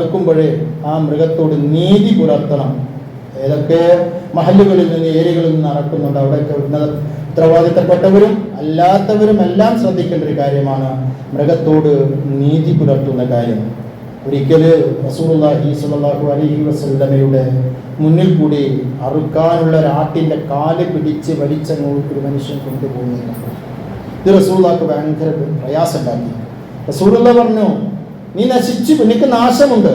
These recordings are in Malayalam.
അറുക്കുമ്പോഴേ ആ മൃഗത്തോട് നീതി പുലർത്തണം. ഏതൊക്കെ മഹല്ലുകളിൽ നിന്ന് ഏരിയകളിൽ നിന്ന് അറക്കുന്നുണ്ട് അവിടെയൊക്കെ ഉത്തരവാദിത്തപ്പെട്ടവരും അല്ലാത്തവരും എല്ലാം ശ്രദ്ധിക്കേണ്ട ഒരു കാര്യമാണ് മൃഗത്തോട് നീതി പുലർത്തുന്ന കാര്യം. ഒരിക്കൽ റസൂലുള്ളാഹി സ്വല്ലല്ലാഹു അലൈഹി വസല്ലമയുടെ മുന്നിൽ കൂടി അറുക്കാനുള്ള ഒരാട്ടിൻ്റെ കാല് പിടിച്ച് വലിച്ചങ്ങോട്ട് ഒരു മനുഷ്യൻ കൊണ്ടുപോകുന്നില്ല. ഇത് റസൂലുള്ളാഹിക്ക് ഭയങ്കര പ്രയാസമുണ്ടാക്കി. റസൂലുള്ളാഹി പറഞ്ഞു, നീ നശിച്ചു, നിനക്ക് നാശമുണ്ട്.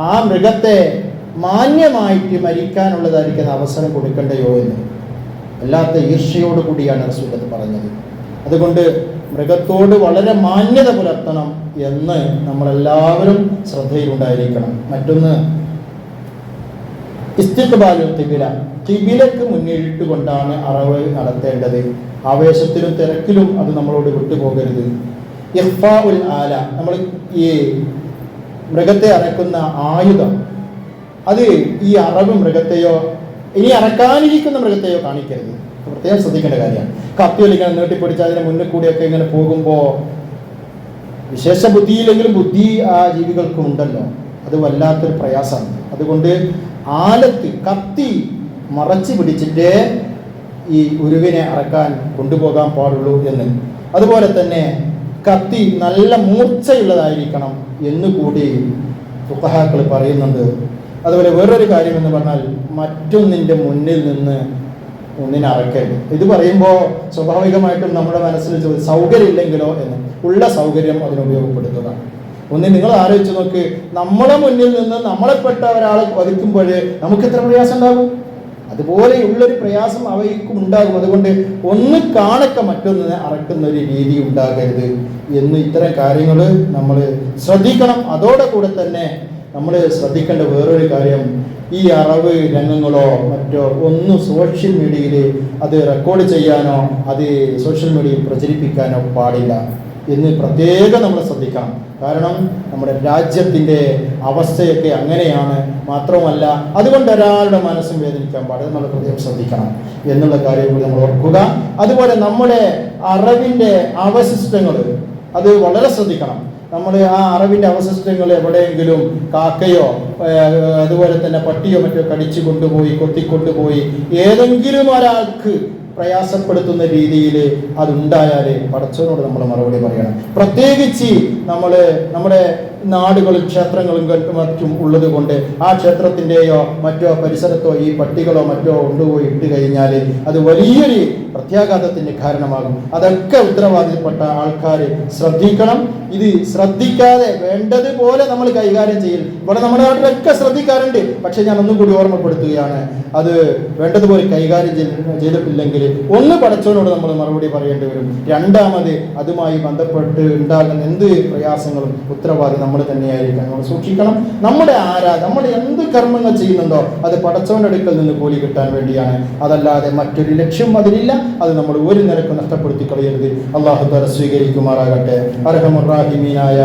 ആ മൃഗത്തെ മാന്യമായിട്ട് മരിക്കാനുള്ളതായിരിക്കുന്ന അവസരം കൊടുക്കണ്ടയോ എന്ന് അല്ലാത്ത ഈർഷ്യയോട് കൂടിയാണ് റസൂലുള്ളാഹി പറഞ്ഞത്. അതുകൊണ്ട് മൃഗത്തോട് വളരെ മാന്യത പുലർത്തണം എന്ന് നമ്മളെല്ലാവരും ശ്രദ്ധയിലുണ്ടായിരിക്കണം. മറ്റൊന്ന് ഇസ്തിഖ്ബാലുൽ ഖിബ്ല, ഖിബ്ലക്ക് മുന്നിലിട്ട് കൊണ്ടാണ് അറവ് നടത്തേണ്ടത്. ആവേശത്തിലും തിരക്കിലും അത് നമ്മളോട് വിട്ടുപോകരുത്. ഇഖ്ഫാഉൽ ആല, നമ്മൾ ഈ മൃഗത്തെ അറക്കുന്ന ആയുധം അത് ഈ അറവ് മൃഗത്തെയോ ഇനി അറക്കാനിരിക്കുന്ന മൃഗത്തെയോ കാണിക്കരുത്. പ്രത്യേകം ശ്രദ്ധിക്കേണ്ട കാര്യമാണ്. കത്തിയിൽ ഇങ്ങനെ നീട്ടിപ്പിടിച്ച് അതിന് മുന്നിൽ കൂടിയൊക്കെ ഇങ്ങനെ പോകുമ്പോൾ വിശേഷ ബുദ്ധിയില്ലെങ്കിലും ബുദ്ധി ആ ജീവികൾക്കും ഉണ്ടല്ലോ, അത് വല്ലാത്തൊരു പ്രയാസമാണ്. അതുകൊണ്ട് ആലത്ത് കത്തി മറച്ചു പിടിച്ചിട്ട് ഈ ഉരുവിനെ അറക്കാൻ കൊണ്ടുപോകാൻ പാടുള്ളൂ എന്ന്. അതുപോലെ തന്നെ കത്തി നല്ല മൂർച്ചയുള്ളതായിരിക്കണം എന്നുകൂടി ഫുഖഹാക്കൾ പറയുന്നുണ്ട്. അതുപോലെ വേറൊരു കാര്യം എന്ന് പറഞ്ഞാൽ മറ്റൊന്നിൻ്റെ മുന്നിൽ നിന്ന് ഒന്നിനെ അറക്കരുത്. ഇത് പറയുമ്പോൾ സ്വാഭാവികമായിട്ടും നമ്മുടെ മനസ്സിൽ സൗകര്യം ഇല്ലെങ്കിലോ എന്ന്, ഉള്ള സൗകര്യം അതിനുപയോഗപ്പെടുത്തുക. ഒന്ന് നിങ്ങൾ ആലോചിച്ച് നോക്ക്, നമ്മളെ മുന്നിൽ നിന്ന് നമ്മളെപ്പെട്ട ഒരാളെ വധിക്കുമ്പോൾ നമുക്ക് എത്ര പ്രയാസം ഉണ്ടാകും? അതുപോലെയുള്ളൊരു പ്രയാസം അവയ്ക്കും ഉണ്ടാകും. അതുകൊണ്ട് ഒന്ന് കാണക്ക മറ്റൊന്നിനെ അറക്കുന്ന ഒരു രീതി ഉണ്ടാകരുത് എന്ന് ഇത്തരം കാര്യങ്ങൾ നമ്മൾ ശ്രദ്ധിക്കണം. അതോടെ കൂടെ തന്നെ നമ്മൾ ശ്രദ്ധിക്കേണ്ട വേറൊരു കാര്യം, ഈ അറവ് രംഗങ്ങളോ മറ്റോ ഒന്നും സോഷ്യൽ മീഡിയയിൽ അത് റെക്കോർഡ് ചെയ്യാനോ അത് സോഷ്യൽ മീഡിയയിൽ പ്രചരിപ്പിക്കാനോ പാടില്ല എന്ന് പ്രത്യേകം നമ്മൾ ശ്രദ്ധിക്കണം. കാരണം നമ്മുടെ രാജ്യത്തിൻ്റെ അവസ്ഥയൊക്കെ അങ്ങനെയാണ്. മാത്രമല്ല അതുകൊണ്ട് ഒരാളുടെ മനസ്സും വേദനിക്കാൻ പാടില്ല, നമ്മൾ പ്രത്യേകം ശ്രദ്ധിക്കണം എന്നുള്ള കാര്യം കൂടി നമ്മൾ ഓർക്കുക. അതുപോലെ നമ്മുടെ അറവിൻ്റെ അവശിഷ്ടങ്ങൾ അത് വളരെ ശ്രദ്ധിക്കണം. നമ്മൾ ആ അറവിൻ്റെ അവശിഷ്ടങ്ങൾ എവിടെയെങ്കിലും കാക്കയോ അതുപോലെ തന്നെ പട്ടിയോ മറ്റോ കടിച്ചു കൊണ്ടുപോയി കൊത്തിക്കൊണ്ടുപോയി ഏതെങ്കിലും ഒരാൾക്ക് പ്രയാസപ്പെടുത്തുന്ന രീതിയിൽ അതുണ്ടായാൽ പടച്ചവനോട് നമ്മൾ മറുപടി പറയണം. പ്രത്യേകിച്ച് നമ്മുടെ നാടുകളും ക്ഷേത്രങ്ങളും മറ്റും ഉള്ളത് കൊണ്ട് ആ ക്ഷേത്രത്തിൻ്റെയോ മറ്റോ പരിസരത്തോ ഈ പട്ടികളോ മറ്റോ കൊണ്ടുപോയി ഇട്ട് കഴിഞ്ഞാൽ അത് വലിയൊരു പ്രത്യാഘാതത്തിന് കാരണമാകും. അതൊക്കെ ഉത്തരവാദിത്തപ്പെട്ട ആൾക്കാർ ശ്രദ്ധിക്കണം. ഇത് ശ്രദ്ധിക്കാതെ വേണ്ടതുപോലെ നമ്മൾ കൈകാര്യം ചെയ്യും. ഇവിടെ നമ്മുടെ നാട്ടിലൊക്കെ ശ്രദ്ധിക്കാറുണ്ട്, പക്ഷെ ഞാൻ ഒന്നും കൂടി ഓർമ്മപ്പെടുത്തുകയാണ്, അത് വേണ്ടതുപോലെ കൈകാര്യം ചെയ്തിട്ടില്ലെങ്കിൽ ഒന്ന് പടച്ചവനോട് നമ്മൾ മറുപടി പറയേണ്ടി വരും. രണ്ടാമത് അതുമായി ബന്ധപ്പെട്ട് ഉണ്ടാകുന്ന എന്ത് പ്രയാസങ്ങളും ഉത്തരവാദി നമ്മൾ തന്നെയായിരിക്കണം. നമ്മൾ സൂക്ഷിക്കണം. നമ്മൾ എന്ത് കർമ്മങ്ങൾ ചെയ്യുന്നുണ്ടോ അത് പടച്ചവന്റെ അടുക്കൽ നിന്ന് കൂലി കിട്ടാൻ വേണ്ടിയാണ്, അതല്ലാതെ മറ്റൊരു ലക്ഷ്യം അതിലില്ല. അത് നമ്മൾ ഒരു നിലക്ക് നഷ്ടപ്പെടുത്തി കളയരുത്. അല്ലാഹു തആല സ്വീകരിക്കുമാറാകട്ടെ. അർഹമുർ റഹീമീനായ